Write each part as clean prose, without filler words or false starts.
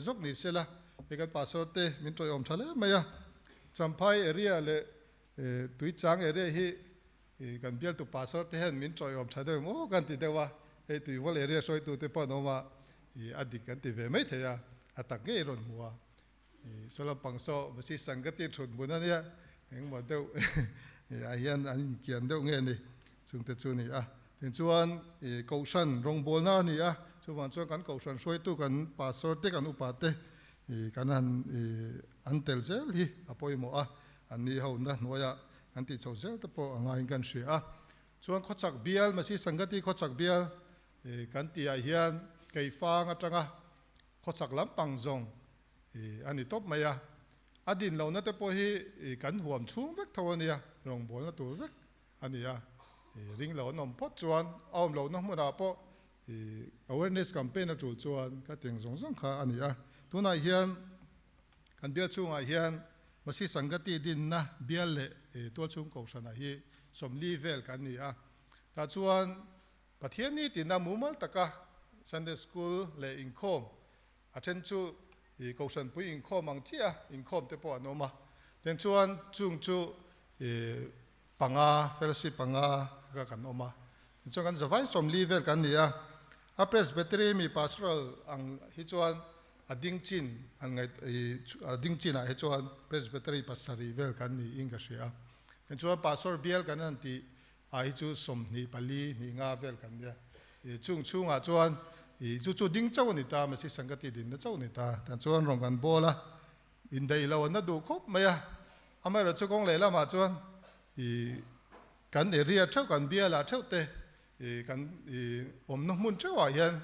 zok ni sela ekan pastor te min troi om thale maya champhai area le tui chang area hi kan bial tu pastor te hen min troi om thade mo kan ti dewa e tui wal area soi tu te pa no ma adik kan ti ve mai theya atak ge ron huwa sala pangso masi sangati thun buna nia eng mo deu ayan an kian deu nge ni chung te chu ni a tin chuan kausan rong bol na ni a chuwan chuan kan kausan soi tu kan pastor te kan upa te kan an tel zel hi apoi mo a an ni ho na noya an ti chau zel te po angai kan sia a chuan khochak bial masi sangati khochak bial kan ti a hian kei fang atanga khochak lampang zong ani top maya adin lo na te po hi kan huam chung vek thawania rong bol na tur vek ania ring lo nom pot chuan aum lo na hmuna po awareness campaign na tul chuan ka teng zong zong kha ania tuna hian kan bial chunga hian masi sangati din na bial le to chung ko sana hi somli vel kan ni a ta chuan pathian ni tin na mumal taka Sunday school le inkhom aten chu kausan pui inkhom ang chia inkhom te po anoma ten chuan chung chu panga fellowship panga ka kan oma chuan kan zawai somli vel kan ni a presbytery mi pastoral ang hi chuan ading chin ang ading chin a hi chuan presbytery pasari vel kan ni inga sia ten chuan pastor bial kan an ti a hi chu som ni pali ni nga vel kan dia chung a chuan chu ding chau ni ta ma si sangati din na chau ni ta tan chuan rong kan bola in dei lo na du khop maya amai ro chu kong le la ma chuan kan area thau kan bia la thau te kan om no mun chau a hian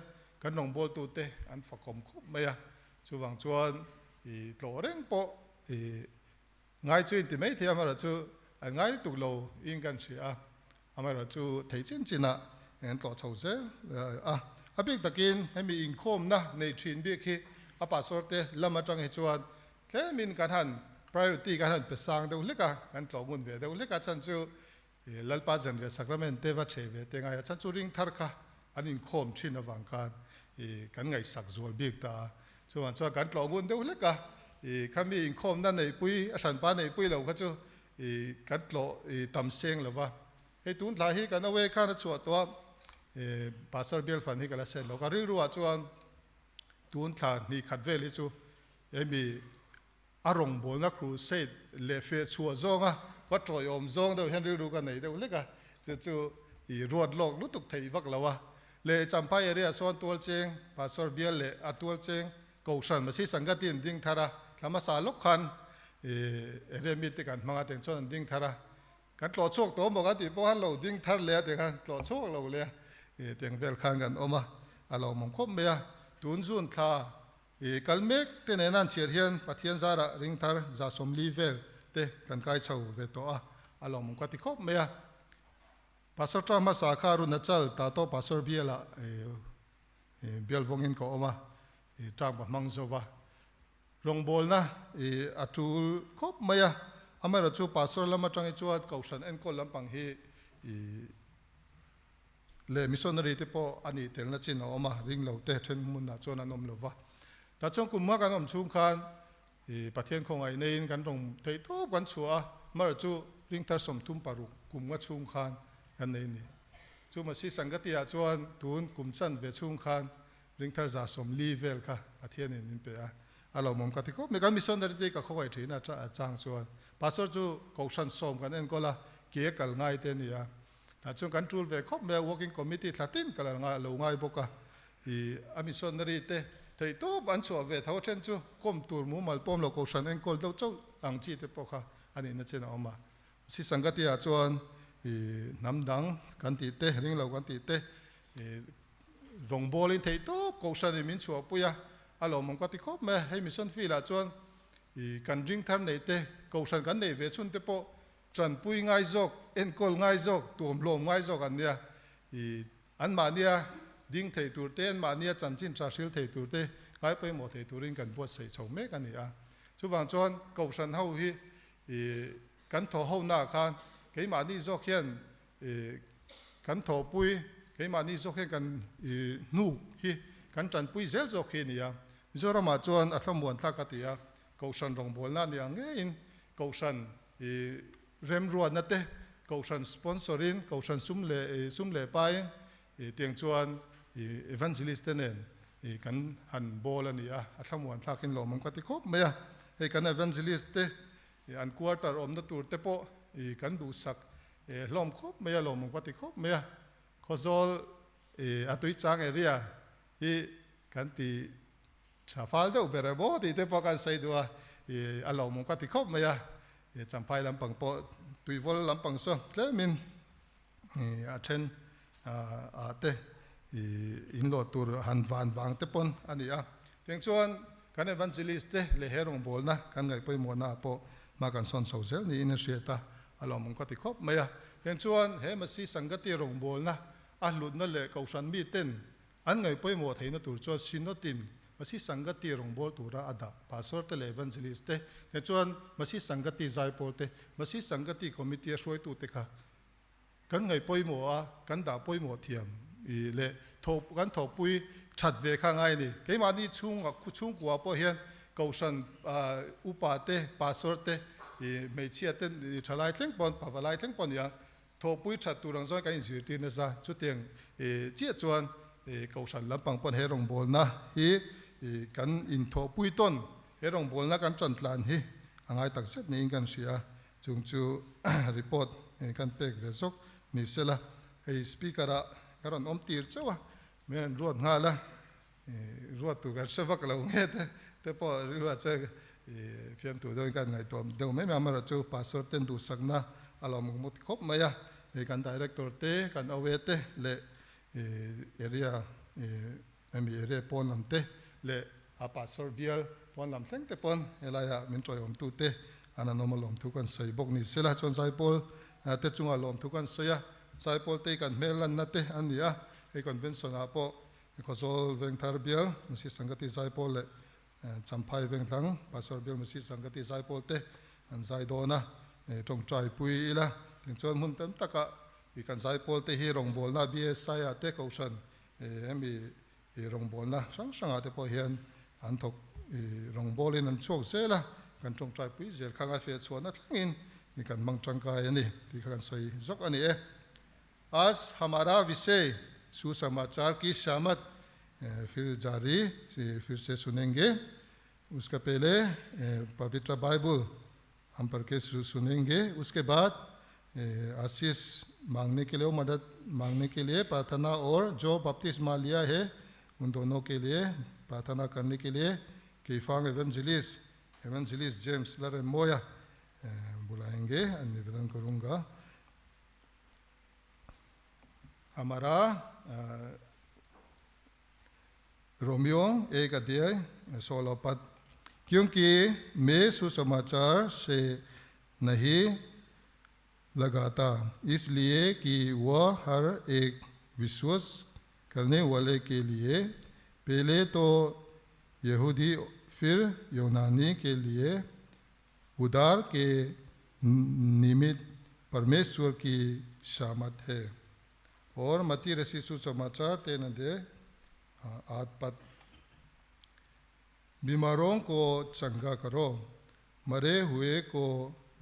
kan rong bol tu te an fakom khop maya chu wang chuan tlo reng po ngai chu ti mai thia ma ro chu ngai tu lo in kan sia amai ro chu thei chin china en tlo chau se abik takin hemi inkhom na nei thin bi khi apa sorte lama tang he chuan tlemin kan han priority kan han pesang deu leka kan tlomun ve deu leka chan chu lalpa jan ve sacrament te va cheve te ngai chan chu ring thar kha an inkhom thin awang kan ngai sak zol bik ta chuan kan tlomun deu leka khami inkhom na nei pui asan pa nei pui lo kha chu kan tlo tam seng lova he tun la hi kan awe kha na chu to pastor bial fan hi kala sen lo ka ri ruwa chuan tun thla ni khat veli chu emi arong bol na crusade le fe chua zonga wa troi om zong do hen ru ka nei do leka chu ruat lok lutuk thei vak lawa le champai area son tol cheng pastor bial le atol cheng kausan masi sangatin ding thara lama sa lok khan ere mi te kan manga teng chon ding thara kan tlo chok to mo ga ti po han lo ding thar le te kan tlo chok lo le tiếng vel khan gan oma alo mong khop mea tun zun kha kalmek te ne nan chiar hian pathian zara ring thar za somli vel te kan kai chau ve to alo mong ka ti khop mea pastor trama sa kha ru na chal ta to pastor biela biel vongin ko oma tang ba mang zova rong bol na atul khop mea amara chu pastor lama tang chuat kausan en ko lampang hi le missionary te po ani tel na chin oma ring lo te then mun na chona nom lova ta chong kum ma kan om chung khan pathian khong ai nein kan rong thei to kan chua mar chu ring tar som tum paru kum nga chung khan kan nei ni chu ma si sangati a chuan tun kum chan ve chung khan ring tar za som li vel kha pathian in pe alo mom ka ti ko me kan missionary te ka khoi thina cha chang chuan pastor chu kausan som kan en kola ke kal ngai te ni chung kan tul ve khop me working committee thlatin kala nga lo ngai boka amissionary te thei to ban chu ve thaw chen chu kom tur mu mal pom lo ko san en kol do chau ang chi te pokha ani na chena oma si sangati a chuan namdang kan ti te ring lo kan ti te rong bolin thei to ko san min chu puya alo mong ka ti khop me hei mission fi la chuan kan ring tham nei te ko san kan nei ve chun te po chan pui ngai zok en kol ngai zok tuam lom ngai zok an nia an ma nia ding thei tur te an ma nia chan chin tra sil thei tur te kai pe mo thei turin kan buat sei chau me kan nia chu wang chuan ko san ho hi kan tho ho na khan ke ma ni zok hian kan tho pui ke ma ni zok hian kan nu hi kan chan pui zel zok hi nia Mizoram chuan a thlamwan thla katia kausan rong bol na ni ange in kausan rem ruan na te kausan sponsorin kausan sumle pai tiang chuan evangelist nen kan han bol ania a thlamwan thlakin lomam kati khop maya he kan evangelist te an quarter om na tur te po kan du sak lom khop maya lomam kati khop maya khozol atui chang area hi kan ti chafal de ubere bo ti te po kan sai dua alomam kati khop maya champai lampang po tuivol lampang so klemin aten ate in lo tur han van wang te pon ania teng chuan kan evangelist te le herong bol na kan ngai poi mo na po ma kan son so zel ni in sieta alomam kati khop maya teng chuan he ma si sangati rong bol na a lut na le kausan mi ten an ngai poi mo theina tur chu sinotin masi sangati rong bol tura ada pastor te le evangelist te teng chuan masi sangati zai pol te masi sangati committee roi tu te kha kan ngai poi mo a kan da poi mo thiam le thop kan thop pui chat ve kha ngai ni ke ma ni chung kwa po hian kausan upa te pastor te mei chia ten thalai thleng pon pawalai thleng pon ya thop pui chat tu rang zoi kan zir ti na za chu teng chia chuan kausan lampang pon he rong bol na hi kan in thop pui ton he rong bol na kan chan tlan hi angai tak set ni kan sia chung chu report kan pek ve sok ni sela speaker a karon om tir chawa men ruat nga la ruat tu kan sevak la nge te po ruat che fiam tu doi kan ngai tom deu me ma chu pastor ten du sakna alom mut khop maya kan director te kan awe te le area area pon lam te le a pastor bial pon lam thleng te pon elaya min troi om tu te ana normal om tu kan sei bok ni sela chon sai pol te chunga lom tu kan soya sai pol te kan melan na te ania e convention a po khosol veng thar bial masi sangati sai pol le champhai veng thang pastor bial masi sangati sai pol te an sai dona tong trai pui ila tin chon mun tam taka i kan sai pol te hi rong bol na bs sai a te kausan emi rong bol na sang a te po hian an thok rong bol in an chok sela kan tong trai pui zel khanga fe chuan na thlangin i kan mang tangkai ani ti kan soi zok ani आज हमारा विषय सुसमाचार की शामत फिर जारी फिर से सुनेंगे उसका पहले पवित्र बाइबल हम पढ़ के सुनेंगे उसके बाद आशीष मांगने के लिए मदद मांगने के लिए प्रार्थना और जो बपतिस्मा लिया है उन दोनों के लिए प्रार्थना करने के लिए कीफांग एवेंजलिस्ट जेम्स लरेमोया बुलाएंगे निवेदन करूंगा हमारा रोमियो 1 अध्याय 16 पद क्योंकि मैं सुसमाचार से नहीं लगाता इसलिए कि वह हर एक विश्वास करने वाले के लिए पहले तो यहूदी फिर यूनानी के लिए उद्धार के निमित्त परमेश्वर की शामत है और मती रसी सुसमाचार 3 अध्याय 8 पद बीमारों को चंगा करो मरे हुए को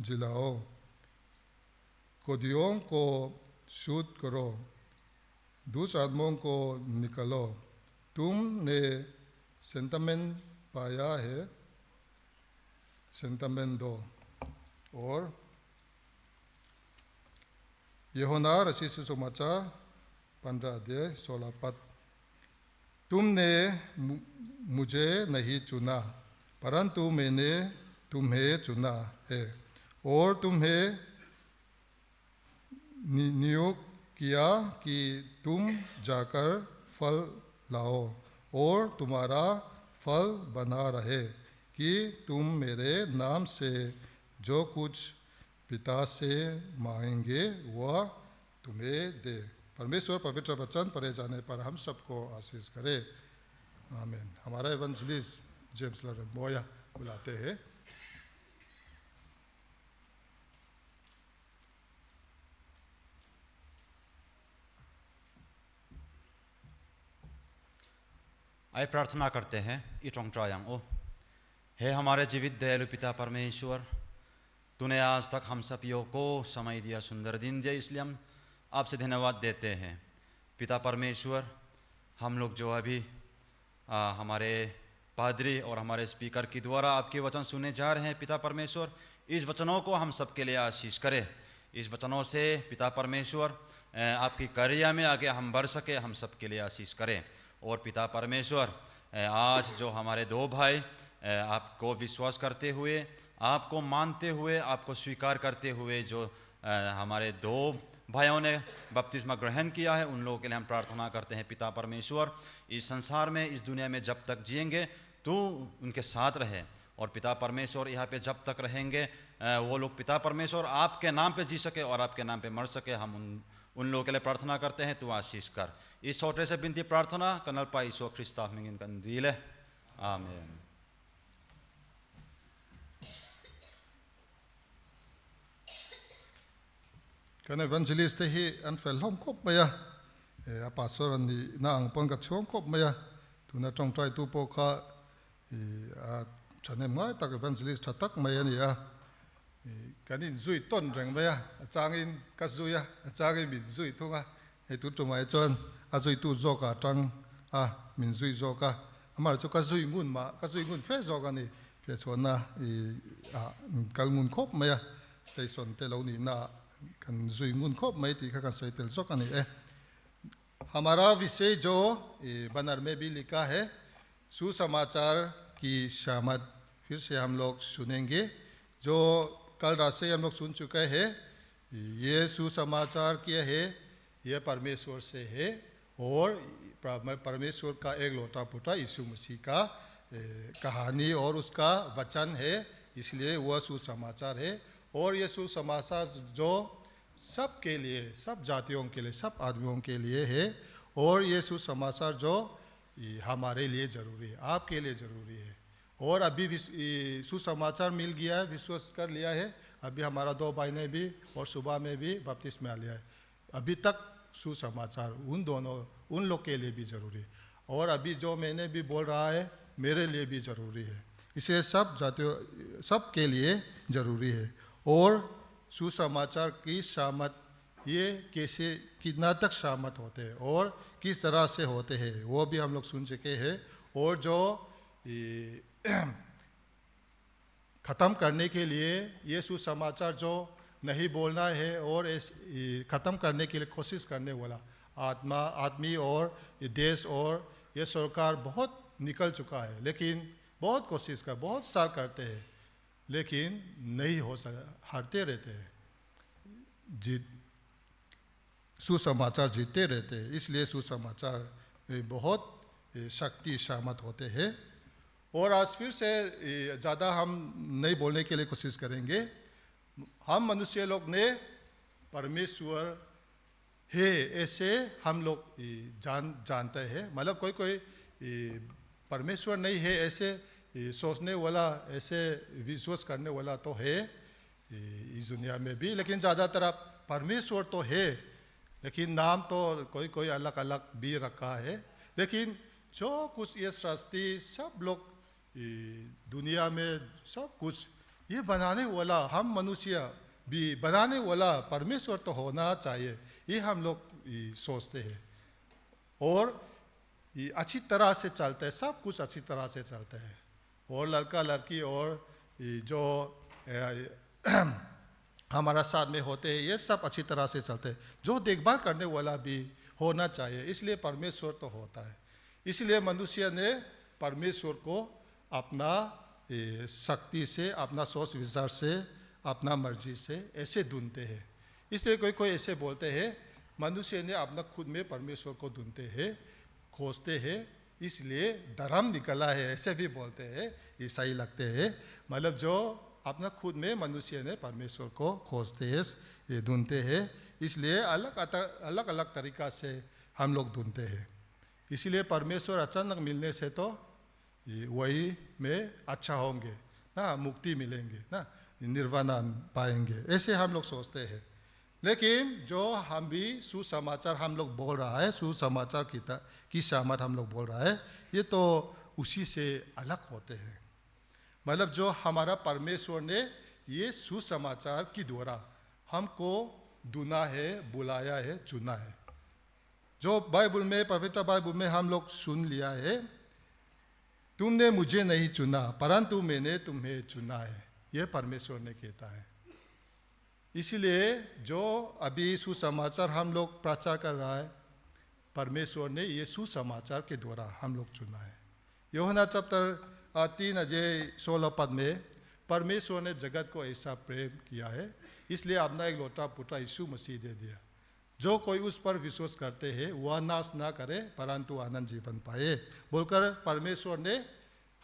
जिलाओ कोदियों को शुद्ध करो दुष्आत्माओं को निकालो तुमने सेंटामेंट पाया है सेंटामेंट दो और यूहन्ना रचित सुसमाचार 15 अध्याय 16 पद तुमने मुझे नहीं चुना परंतु मैंने तुम्हें चुना है और तुम्हें नियुक्त किया कि तुम जाकर फल लाओ और तुम्हारा फल बना रहे कि तुम मेरे नाम से जो कुछ पिता से मांगेंगे वह तुम्हें दे परमेश्वर पवित्र वचन पढ़े जाने पर हम सबको आशीष करे आमीन हमारा एवेंजलिस्ट जेम्स लरेमोया बुलाते हैं आइए प्रार्थना करते हैं। इटोंग ट्रायांग ओ हे हमारे जीवित दयालु पिता परमेश्वर, तूने आज तक हम सभी को समय दिया, सुंदर दिन दिया, इसलिए हम आपसे धन्यवाद देते हैं। पिता परमेश्वर, हम लोग जो अभी हमारे पादरी और हमारे स्पीकर के द्वारा आपके वचन सुने जा रहे हैं, पिता परमेश्वर इस वचनों को हम सबके लिए आशीष करें। इस वचनों से पिता परमेश्वर आपकी कार्य में आगे हम बढ़ सके, हम सबके लिए आशीष करें। और पिता परमेश्वर, आज जो हमारे दो भाई आपको विश्वास करते हुए, आपको मानते हुए, आपको स्वीकार करते हुए जो हमारे दो भाइयों ने बपतिस्मा ग्रहण किया है, उन लोगों के लिए हम प्रार्थना करते हैं। पिता परमेश्वर, इस संसार में, इस दुनिया में जब तक जिएंगे तो उनके साथ रहे। और पिता परमेश्वर, यहाँ पे जब तक रहेंगे वो लोग पिता परमेश्वर आपके नाम पे जी सके और आपके नाम पे मर सके। हम उन लोगों के लिए प्रार्थना करते हैं, तू आशीष कर। इस छोटे से बिनती प्रार्थना कनल पा ईसो ख्रिस्ता मिंगिन कंदीले आमीन। Kan evangelist hi an fel hom kop maya a pastor an ni na ang pon ka chom kop maya tuna tong trai tu po kha a chanem ngai tak evangelist thatak maya ni a kanin zui ton reng maya changin ka zui a changin min zui thunga he tu tumai chon a zui tu zo ka tang a min zui zo ka amar chu ka zui ngun ma ka zui ngun fe zo ka ni fe chon na kal ngun kop maya station te lo ni na kan zui ngun khop mai ti का सही तेल सो कनी हमारा विषय जो बनर में भी लिखा है सुसमाचार की शामत। फिर से हम लोग सुनेंगे जो कल रात से हम लोग सुन चुके हैं। ये सुसमाचार क्या है? ये परमेश्वर से है और परमेश्वर का एक लौटा पुटा यीशु मसीह का कहानी और उसका वचन है, इसलिए वह सुसमाचार है। और ये सुसमाचार जो सबके लिए, सब जातियों के लिए, सब आदमियों के लिए है। और ये सुसमाचार जो हमारे लिए ज़रूरी है, आपके लिए ज़रूरी है। और अभी सुसमाचार मिल गया है, विश्वास कर लिया है। अभी हमारा दो भाई ने भी और सुबह में भी बपतिस्मा लिया है। अभी तक सुसमाचार उन लोग के लिए भी ज़रूरी है। और अभी जो मैंने भी बोल रहा है मेरे लिए भी ज़रूरी है। इसे सब जातियों, सब के लिए ज़रूरी है। और सुसमाचार की शामत, ये कैसे, कितना तक शामत होते हैं और किस तरह से होते हैं वो भी हम लोग सुन चुके हैं। और जो ख़त्म करने के लिए ये सुसमाचार जो नहीं बोलना है और ख़त्म करने के लिए कोशिश करने वाला आदमी और ये देश और ये सरकार बहुत निकल चुका है, लेकिन बहुत कोशिश कर, बहुत साल करते हैं, लेकिन नहीं हो सकता, हारते रहते हैं, सुसमाचार जीतते रहते हैं। इसलिए सुसमाचार बहुत शक्ति शामत होते हैं। और आज फिर से ज़्यादा हम नहीं बोलने के लिए कोशिश करेंगे। हम मनुष्य लोग ने परमेश्वर है ऐसे हम लोग जानते हैं, मतलब कोई परमेश्वर नहीं है ऐसे सोचने वाला, ऐसे विश्वास करने वाला तो है इस दुनिया में भी, लेकिन ज़्यादातर परमेश्वर तो है, लेकिन नाम तो कोई अलग अलग भी रखा है। लेकिन जो कुछ ये सृष्टि सब लोग दुनिया में सब कुछ ये बनाने वाला, हम मनुष्य भी बनाने वाला परमेश्वर तो होना चाहिए, ये हम लोग सोचते हैं। और ये अच्छी तरह से चलता है, सब कुछ अच्छी तरह से चलता है। और लड़का लड़की और जो हमारा साथ में होते हैं ये सब अच्छी तरह से चलते हैं। जो देखभाल करने वाला भी होना चाहिए, इसलिए परमेश्वर तो होता है। इसलिए मनुष्य ने परमेश्वर को अपना शक्ति से, अपना सोच विचार से, अपना मर्जी से ऐसे ढूंढते हैं। इसलिए कोई ऐसे बोलते हैं मनुष्य ने अपना खुद में परमेश्वर को ढूंढते हैं, खोजते हैं, इसलिए धर्म निकला है, ऐसे भी बोलते हैं। ईसाई लगते हैं, मतलब जो अपना खुद में मनुष्य ने परमेश्वर को खोजते हैं, ढूंढते हैं, इसलिए अलग अलग तरीक़ा से हम लोग ढूंढते हैं। इसलिए परमेश्वर अचानक मिलने से तो वही में अच्छा होंगे ना, मुक्ति मिलेंगे ना, निर्वाणा पाएंगे, ऐसे हम लोग सोचते हैं लेकिन जो हम भी सुसमाचार हम लोग बोल रहा है, सुसमाचार की सहमत हम लोग बोल रहा है, ये तो उसी से अलग होते हैं। मतलब जो हमारा परमेश्वर ने ये सुसमाचार की द्वारा हमको चुना है, बुलाया है, चुना है। जो बाइबल में, पवित्र बाइबल में हम लोग सुन लिया है, तुमने मुझे नहीं चुना परंतु मैंने तुम्हें चुना है, ये परमेश्वर ने कहता है। इसलिए जो अभी सुसमाचार हम लोग प्रचार कर रहा है, परमेश्वर ने ये सुसमाचार के द्वारा हम लोग चुना है। यूहन्ना चैप्टर 3 अध्याय 16 पद में परमेश्वर ने जगत को ऐसा प्रेम किया है, इसलिए अपना एक लौटा पुत्र यीशु मसीह दे दिया, जो कोई उस पर विश्वास करते हैं वह नाश ना करे परंतु अनंत जीवन पाए, बोलकर परमेश्वर ने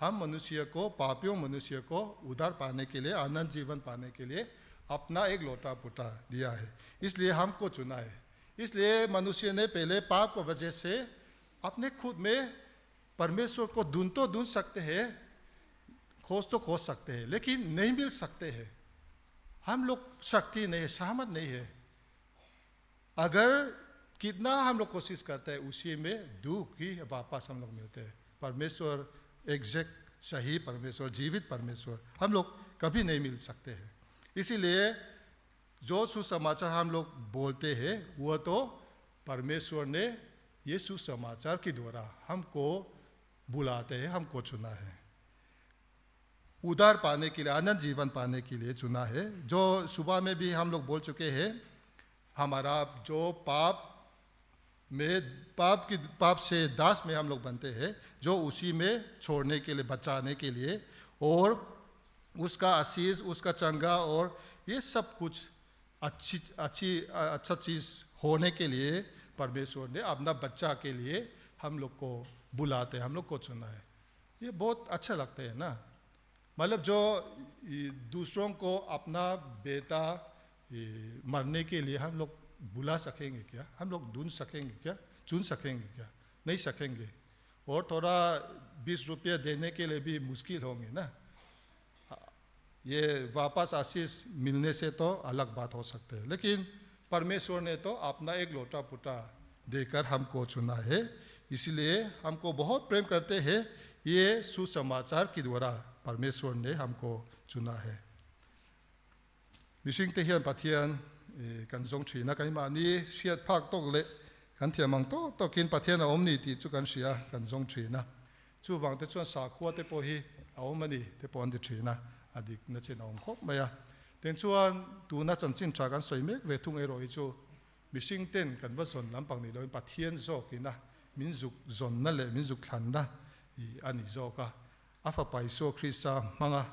हम मनुष्य को, पापियों मनुष्य को उद्धार पाने के लिए, अनंत जीवन पाने के लिए अपना एक लौटा पुत्र दिया है। इसलिए हमको चुना है। इसलिए मनुष्य ने पहले पाप की वजह से अपने खुद में परमेश्वर को ढूंढ सकते हैं, खोज सकते हैं, लेकिन नहीं मिल सकते हैं। हम लोग शक्ति नहीं है, सामर्थ नहीं है। अगर कितना हम लोग कोशिश करते हैं, उसी में दुख ही वापस हम लोग मिलते हैं। परमेश्वर एग्जैक्ट सही परमेश्वर, जीवित परमेश्वर हम लोग कभी नहीं मिल सकते हैं। इसीलिए जो सुसमाचार हम लोग बोलते हैं, वह तो परमेश्वर ने ये सुसमाचार के द्वारा हमको बुलाते हैं, हमको चुना है, उद्धार पाने के लिए, अनंत जीवन पाने के लिए चुना है। जो सुबह में भी हम लोग बोल चुके हैं, हमारा जो पाप से दास में हम लोग बनते हैं, जो उसी में छोड़ने के लिए, बचाने के लिए, और उसका आशीष, उसका चंगा और ये सब कुछ अच्छा चीज़ होने के लिए परमेश्वर ने अपना बच्चा के लिए हम लोग को बुलाते हैं, हम लोग को चुना है। ये बहुत अच्छा लगता है ना। मतलब जो दूसरों को अपना बेटा मरने के लिए हम लोग बुला सकेंगे क्या? हम लोग ढूंढ सकेंगे क्या? चुन सकेंगे क्या? नहीं सकेंगे। और थोड़ा 20 रुपये देने के लिए भी मुश्किल होंगे ना। ये वापस आशीष मिलने से तो अलग बात हो सकती है, लेकिन परमेश्वर ने तो अपना एक लौटा पुत्र देकर हमको चुना है। इसलिए हमको बहुत प्रेम करते हैं। ये सुसमाचार के द्वारा परमेश्वर ने हमको चुना है। मिसिंग ते हियन पाथियन kan zong china kan ma ni siat phak tok le kan thiamang to kin pathian omni ti chu kan sia kan zong china chu wang te chuan sa khuwa te po hi omani te pon de china adik na chen om khop maya ten chuan tu na chan chin tra kan soi mek ve thung e roi chu mishing ten kan va son lampang ni lo pathian zo kina minzuk zon na le minzuk thlan na I ani zo ka afa pai so krista manga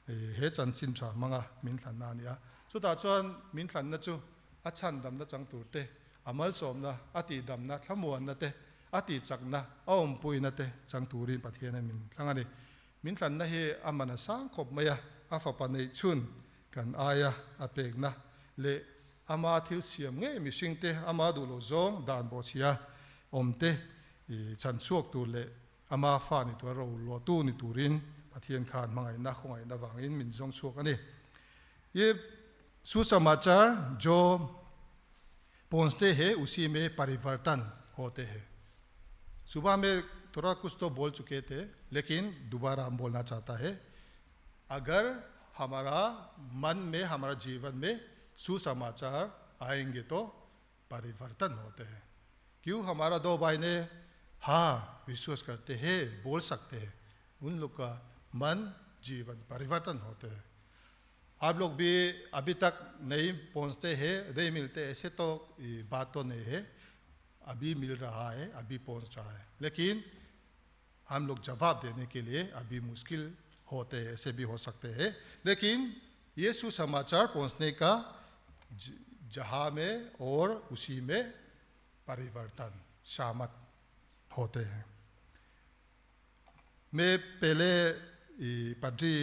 he chan chin tra manga min thlan na nia chu ta chuan min thlan na chu a chan dam na chang tur te amal som na ati dam na thlamuan na te ati chak na aum pui na te chang turin pathian min thlangani min thlan na he amana sang khop maya afa pa nei chun kan aya apek na le ama thil siam nge mi sing te ama du lo zong dan bo chia om te chan chuak tu le ama fa ni tu ro lo tu ni turin pathian khan mangai na khongai na wangin min zong chuak ani ये सुसमाचार जो पहुंचते हैं उसी में परिवर्तन होते हैं। सुबह में थोड़ा कुछ तो बोल चुके थे, लेकिन दोबारा हम बोलना चाहता है, अगर हमारा मन में, हमारा जीवन में सुसमाचार आएंगे तो परिवर्तन होते हैं। क्यों? हमारा दो भाई ने हाँ विश्वास करते हैं, बोल सकते हैं, उन लोग का मन, जीवन परिवर्तन होते हैं। आप लोग भी अभी तक नहीं पहुंचते हैं, नहीं मिलते, ऐसे तो बात तो नहीं है। अभी मिल रहा है, अभी पहुंच रहा है, लेकिन हम लोग जवाब देने के लिए अभी मुश्किल होते हैं, ऐसे भी हो सकते हैं। लेकिन ये सुसमाचार पहुंचने का जहाँ में और उसी में परिवर्तन शामत होते हैं। मैं पहले पटरी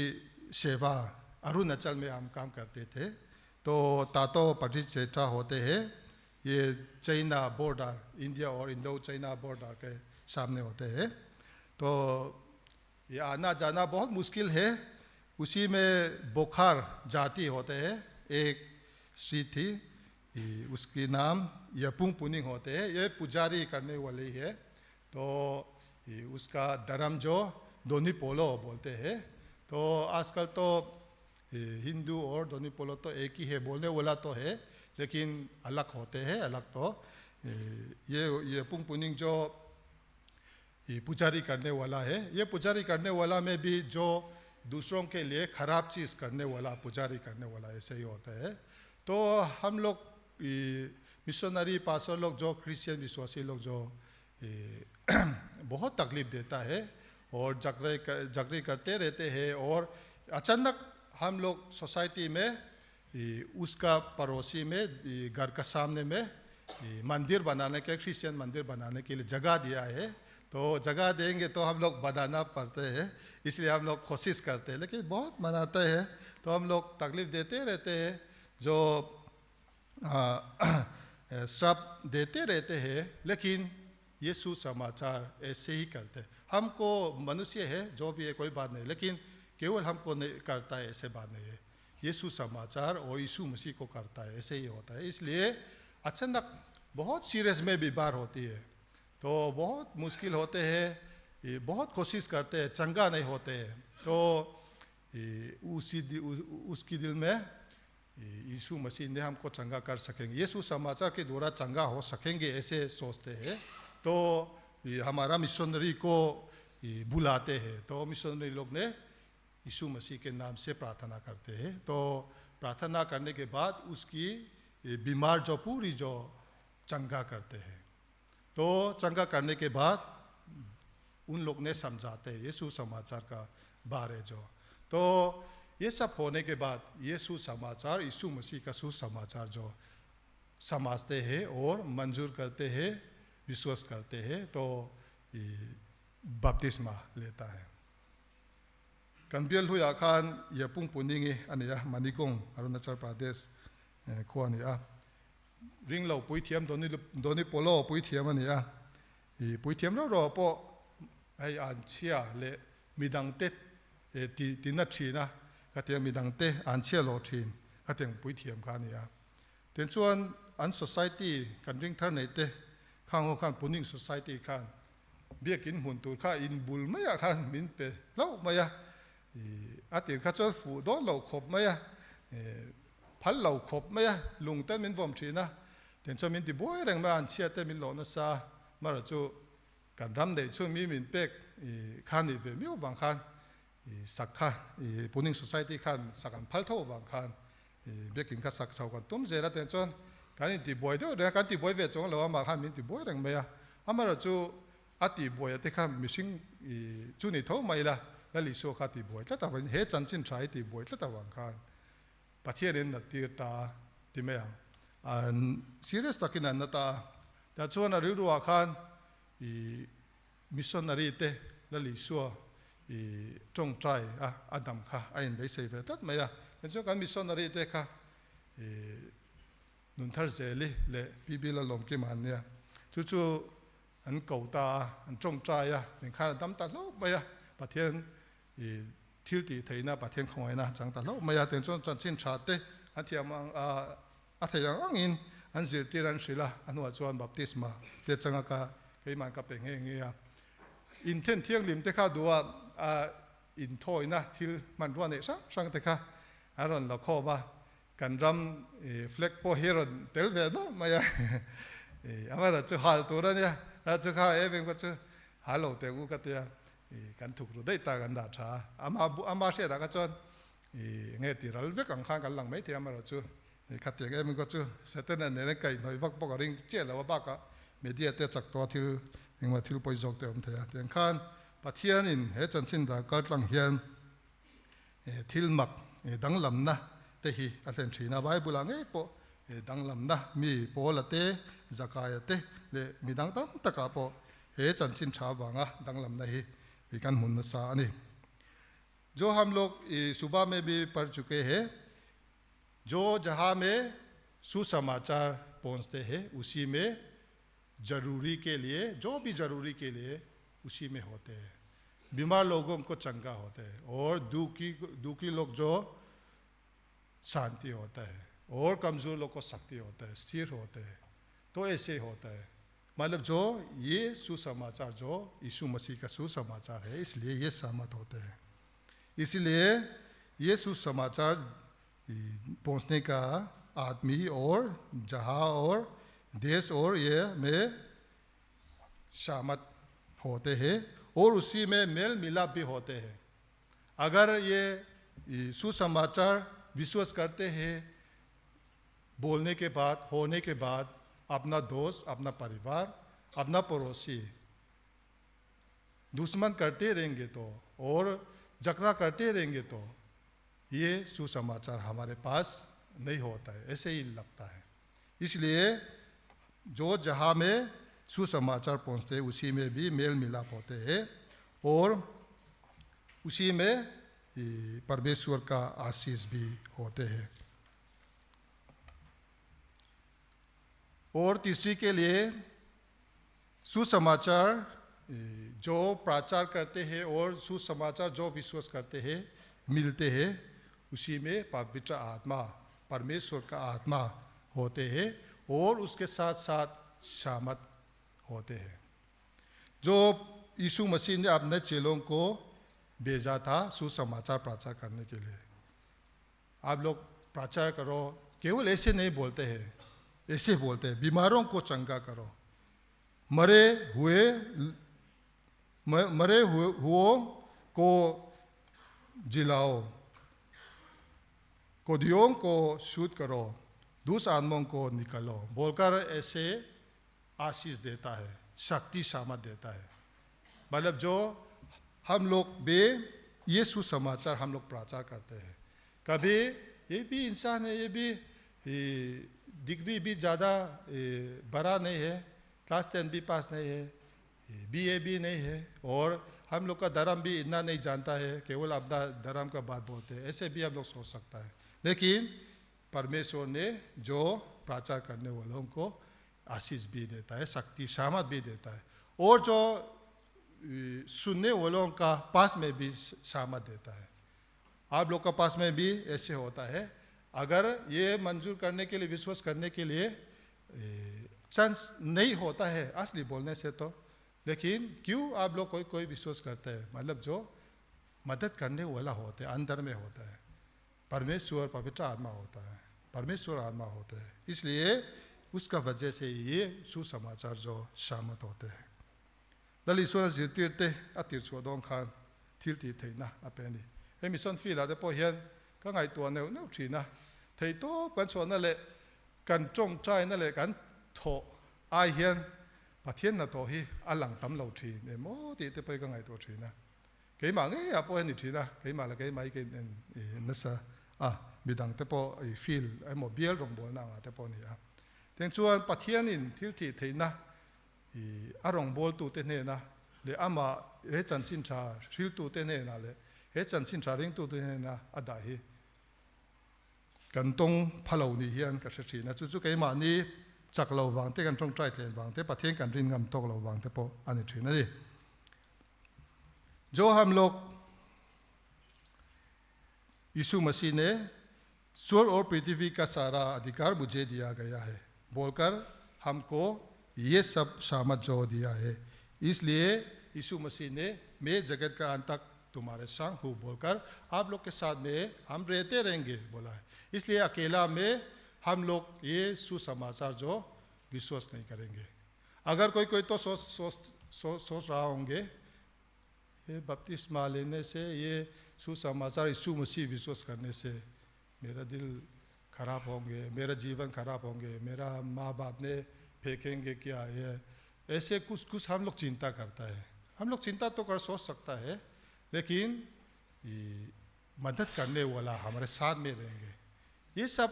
सेवा अरुणाचल में हम काम करते थे, तो तातो पटरी चेटा होते हैं, ये चाइना बॉर्डर, इंडिया और इंडो चाइना बॉर्डर के सामने होते हैं। तो ये आना जाना बहुत मुश्किल है। उसी में बुखार जाती होते हैं। एक स्त्री थी, उसकी नाम यपुंग पुनिंग होते हैं, ये पुजारी करने वाले ही है। तो उसका धर्म जो दोनी पोलो बोलते हैं। तो आजकल तो हिंदू और दोनी पोलो तो एक ही है, बोलने वाला तो है लेकिन अलग होते हैं, अलग। तो ये यपुंग पुनिंग जो पुजारी करने वाला है, ये पुजारी करने वाला में भी जो दूसरों के लिए खराब चीज़ करने वाला पुजारी करने वाला ऐसे ही होता है। तो हम लोग मिशनरी पास्टर लोग जो क्रिश्चियन विश्वासी लोग जो बहुत तकलीफ देता है और झगड़े करते रहते हैं। और अचानक हम लोग सोसाइटी में उसका पड़ोसी में घर का सामने में मंदिर बनाने के, क्रिश्चियन मंदिर बनाने के लिए जगह दिया है। तो जगह देंगे तो हम लोग बनाना पड़ते हैं, इसलिए हम लोग कोशिश करते हैं, लेकिन बहुत मनाते हैं। तो हम लोग तकलीफ देते रहते हैं, जो श्राप देते रहते हैं, लेकिन ये सुसमाचार ऐसे ही करते हैं। हमको मनुष्य है जो भी है कोई बात नहीं, लेकिन केवल हमको नहीं करता है ऐसे बात नहीं है। ये सुसमाचार और यीशु मसीह को करता है, ऐसे ही होता है। इसलिए अचानक बहुत सीरियस में बीमार होती है तो बहुत मुश्किल होते हैं, बहुत कोशिश करते हैं, चंगा नहीं होते हैं। तो उसकी दिल में यीशु मसीह ने हमको चंगा कर सकेंगे, ये सुसमाचार के द्वारा चंगा हो सकेंगे ऐसे सोचते हैं। तो हमारा मिशनरी को बुलाते हैं, तो मिशनरी लोग ने यीशु मसीह के नाम से प्रार्थना करते हैं। तो प्रार्थना करने के बाद उसकी बीमार जो पूरी जो चंगा करते हैं। तो चंगा करने के बाद उन लोग ने समझाते हैं ये सुसमाचार का बारे जो। तो ये सब होने के बाद ये सुसमाचार, यीशु मसीह का सुसमाचार जो समझते हैं और मंजूर करते हैं, विश्वास करते हैं, तो बपतिस्मा लेता है। कंबियल हुई आखान यपुंग पुनिंगी अनिया मनिकोंग अरुणाचल प्रदेश खोनिया रिंग लो पुइथियम दोनी पोलो पुइथियम अनिया पुइथियम रो पो ai an chia le midang te ti na thina ka te midang te an chia lo thin ka teng pui thiam kha nia ten chuan an society kan ring thar nei te khang ho khan puning society khan biakin hun tur kha in bul mai a khan min pe lo mai a atir kha chol fu do lo khop mai a phal lo khop mai a lung ta min vom thina ten chuan min ti boi reng ma an chia te min lo na sa ma ra chuกันรำเดช่วงมีมินเป็กข้านี่เวมิวบางคันสักข้าปุ่นิงสุสัยที่ขันสักกันพัลเท่าบางคันเบียกินข้าสักชาวกันตุ้มเจริญแต่จนการนี่ตีบอยเดียวเรื่องการตีบอยเวจงเราว่ามาขันมินตีบอยแรงไหมอ่ะอามาเราจูอัตีบอยที่ขันมิชิงจูนี่เท่าไหมล่ะแล้วลิโซข้าตีบอยแล้วแต่วันเฮจันชินใช้ตีบอยแล้วแต่บางคันประเทศนี้นัดตีตาตีไม่ยังซีเรียสตะกินนันตาแต่ชวนเราดูว่าขันมิชชันนารีเตและลิซัวจงใจอาดัมค่ะไอ้เบสเซเวตัดไหมอ่ะเป็นช่วงการมิชชันนารีเตค่ะนุนทาร์เซลีเล่บีบีละลมกิมันเนี่ยจู่ๆอันเก่าตาอันจงใจอ่ะเป็นข้าดำตาโลกไหมอ่ะประเทศทิลตีไทยนะประเทศของไอ้นะจังตาโลกไหมอ่ะเป็นช่วงจันทร์ชินชาเตอันที่มังอัธยังอังอินอันสิที่รันศิลาอันหัวจวนบัพติสมาเดจังกะให้มันกับเป็นเงี้ยอินเทนเที่ยงลิมเตค่ะดูว่าอินโทยนะที่มันรัวเนี่ยช่างเตค่ะอารอนเราข้อว่ากันรำเฟล็กโปเฮรอนเตลเวดมาอย่าอามาเราจะหาตัวเนี่ยเราจะข้าเป็นก็จะหาเราแต่กูก็เตียกันถูกรู้ได้ตากันด่าช้าอามาเสียดาก็จนเงี้ยที่เราเวกังข้างกันหลังไม่ที่อามาเราจะขัดเตียงเป็นก็จะเสร็จแล้วเนี่ยไก่หน่อยวักปกริงเจ้าเราว่าบ้าก็เมียเตะจากตัวที่ยังว่าที่เราไปจอกเตะอมเทียเตียงข้านปัทเทียนินเฮจันชินดาก็ลังเฮียนที่หมักดังลำนะเตหีอาเซนชีนาไว้บุลังปอดังลำนะมีปอละเตจักายเตเลมีดังตั้มตะกาปอเฮจันชินชาววังอ่ะดังลำนะฮีกันหุ่นนสานี่जो हम लोग सुबह में भी पढ़ चुके हैं जो जहाँ में सुसमाचार पहुँचते हैं उसी में जरूरी के लिए जो भी जरूरी के लिए उसी में होते हैं बीमार लोगों को चंगा होते हैं और दुखी लोग जो शांति होता है और कमज़ोर लोग को शक्ति होता है, स्थिर होते हैं। तो ऐसे होता है, मतलब जो ये सुसमाचार जो यीशु मसीह का सुसमाचार है, इसलिए ये सहमत होते हैं। इसलिए ये सुसमाचार पहुंचने का आदमी और जहाँ और देश और ये में सहमत होते हैं और उसी में मेल मिलाप भी होते हैं। अगर ये सुसमाचार विश्वास करते हैं, बोलने के बाद, होने के बाद अपना दोस्त, अपना परिवार, अपना पड़ोसी दुश्मन करते रहेंगे तो और झगड़ा करते रहेंगे तो ये सुसमाचार हमारे पास नहीं होता है, ऐसे ही लगता है। इसलिए जो जहाँ में सुसमाचार पहुँचते हैं उसी में भी मेल मिलाप होते हैं और उसी में परमेश्वर का आशीष भी होते हैं। और तीसरी के लिए सुसमाचार जो प्रचार करते हैं और सुसमाचार जो विश्वास करते हैं मिलते हैं, उसी में पवित्र आत्मा, परमेश्वर का आत्मा होते हैं और उसके साथ साथ सहमत होते हैं। जो यीशु मसीह ने अपने चेलों को भेजा था सुसमाचार प्रचार करने के लिए, आप लोग प्रचार करो, केवल ऐसे नहीं बोलते हैं, ऐसे बोलते हैं बीमारों को चंगा करो, मरे हुओं को जिलाओ, कोदियों को शुद्ध करो, दुष्ट आत्माओं को निकालो, बोलकर ऐसे आशीष देता है, शक्ति सामर्थ देता है। मतलब जो हम लोग भी ये सुसमाचार हम लोग प्रचार करते हैं। कभी ये भी इंसान है, ये भी डिग्री भी ज़्यादा बड़ा नहीं है, क्लास 10 भी पास नहीं है, BA भी नहीं है और हम लोग का धर्म भी इतना नहीं जानता है, केवल अपना धर्म का बात बोलते हैं, ऐसे भी हम लोग सोच सकता है। लेकिन परमेश्वर ने जो प्रचार करने वालों को आशीष भी देता है, शक्ति सामर्थ भी देता है और जो सुनने वालों का पास में भी सामर्थ देता है। आप लोग का पास में भी ऐसे होता है, अगर ये मंजूर करने के लिए, विश्वास करने के लिए चांस नहीं होता है असली बोलने से तो, लेकिन क्यों आप लोग कोई विश्वास करते हैं, मतलब जो मदद करने वाला होता है, अंदर में होता है, परमेश्वर पवित्र आत्मा होता है, परमेश्वर आत्मा होता है, इसलिए उसका वजह से ये सुसमाचार जो सहमत होते हैं। ललिसोना जिरते अतिर छोदों खान थिलती थे ना अपेनी एमिशन फील आते पोहियन का ngàyตัวเนี่ยเนี่ยทีนะเทโต้กันส่วนนั่นแหละกันจงใจนั่นแหละกันโถไอเฮียนประเทศน่ะโตฮีอันหลังตำเหล่าทีเนี่ยโมตีเตไปก็ไงตัวทีนะเกี่ยมาเงี้ยพอเห็นทีนะเกี่ยมาละเกี่ยมาอีกนั่นซะมีดังเตปอฟีลไอโมเบียลรงบอลนางเตปอนี่แต่ส่วนประเทศนี่ทิลทีเทนะอารมณ์บอลตูเตเนี่ยนะเดี๋ยวอามาเฮจันชินชาทิลตูเตเนี่ยนะเลยเฮจันชินชาเร่งตูเตเนี่ยนะอดาฮีกันตรงพะเหล่านี้เฮียนกับชีนะจู่ๆเกี่ยมานี่จากเราวางเตกันตรงใจเทียนวางเตประเทศกันรินงำตกเราวางเตปออันนี้ชีนะดิजो हम लोग यीशु मसीह ने स्वर्ग और पृथ्वी का सारा अधिकार मुझे दिया गया है बोलकर हमको ये सब सामर्थ जो दिया है, इसलिए यीशु मसीह ने मैं जगत का अंत तक तुम्हारे संग हूँ बोलकर आप लोग के साथ में हम रहते रहेंगे बोला है। इसलिए अकेला में हम लोग ये सुसमाचार जो विश्वास नहीं करेंगे। अगर कोई तो सोच रहा होंगे ये बपतिस्मा लेने से, ये सुसमाचार यीशु मसीह विश्वास करने से मेरा दिल खराब होंगे, मेरा जीवन खराब होंगे, मेरा माँ बाप ने फेंकेंगे क्या, ये ऐसे कुछ हम लोग चिंता करता है। हम लोग चिंता तो कर सोच सकता है, लेकिन मदद करने वाला हमारे साथ में रहेंगे। ये सब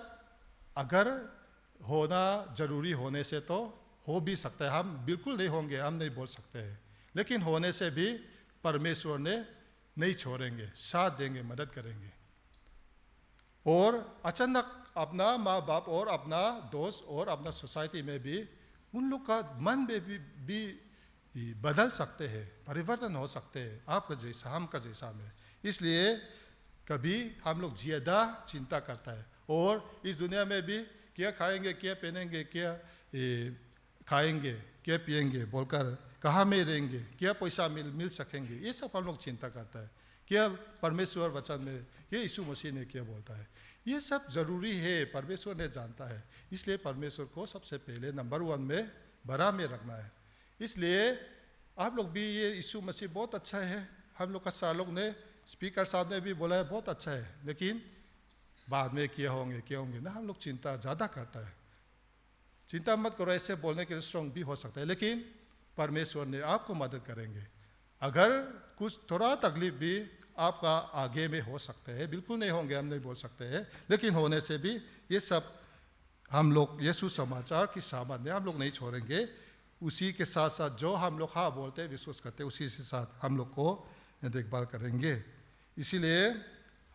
अगर होना जरूरी होने से तो हो भी सकता है, हम बिल्कुल नहीं होंगे, हम नहीं बोल सकते हैं, लेकिन होने से भी परमेश्वर ने नहीं छोड़ेंगे, साथ देंगे, मदद करेंगे। और अचानक अपना माँ बाप और अपना दोस्त और अपना सोसाइटी में भी उन लोग का मन में भी बदल सकते हैं, परिवर्तन हो सकते हैं, आपका जैसा हम का जैसा में। इसलिए कभी हम लोग ज़्यादा चिंता करता है और इस दुनिया में भी क्या खाएंगे, क्या पहनेंगे, क्या खाएंगे, क्या पिएंगे बोलकर, कहाँ में रहेंगे, क्या पैसा मिल सकेंगे, ये सब हम लोग चिंता करता है। क्या परमेश्वर वचन में, ये यीशु मसीह ने क्या बोलता है, ये सब जरूरी है, परमेश्वर ने जानता है। इसलिए परमेश्वर को सबसे पहले नंबर 1 में बड़ा में रखना है। इसलिए आप लोग भी ये यीशु मसीह बहुत अच्छा है, हम लोग का लोग ने स्पीकर साहब ने भी बोला है बहुत अच्छा है, लेकिन बाद में क्या होंगे ना, हम लोग चिंता ज़्यादा करता है। चिंता मत करो, ऐसे बोलने के लिए स्ट्रॉन्ग भी हो सकता है, लेकिन परमेश्वर ने आपको मदद करेंगे। अगर कुछ थोड़ा तकलीफ भी आपका आगे में हो सकता है, बिल्कुल नहीं होंगे हम नहीं बोल सकते हैं, लेकिन होने से भी ये सब हम लोग यीशु समाचार की सामने हम लोग नहीं छोड़ेंगे। उसी के साथ साथ जो हम लोग हाँ बोलते हैं, विश्वास करते हैं, उसी के साथ हम लोग को देखभाल करेंगे। इसीलिए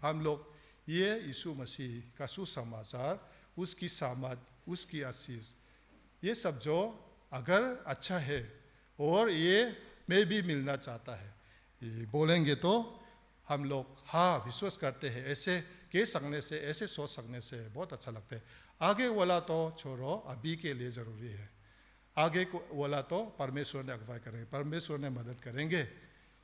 हम लोग ये यीशु मसीह का सुसमाचार, उसकी सामत, उसकी आशीष, ये सब जो अगर अच्छा है और ये मैं भी मिलना चाहता है, ये बोलेंगे तो हम लोग हाँ विश्वास करते हैं, ऐसे कह सकने से, ऐसे सोच सकने से बहुत अच्छा लगता है। आगे वाला तो छोड़ो, अभी के लिए ज़रूरी है। आगे वाला तो परमेश्वर ने अगुवाई करेंगे, परमेश्वर ने मदद करेंगे।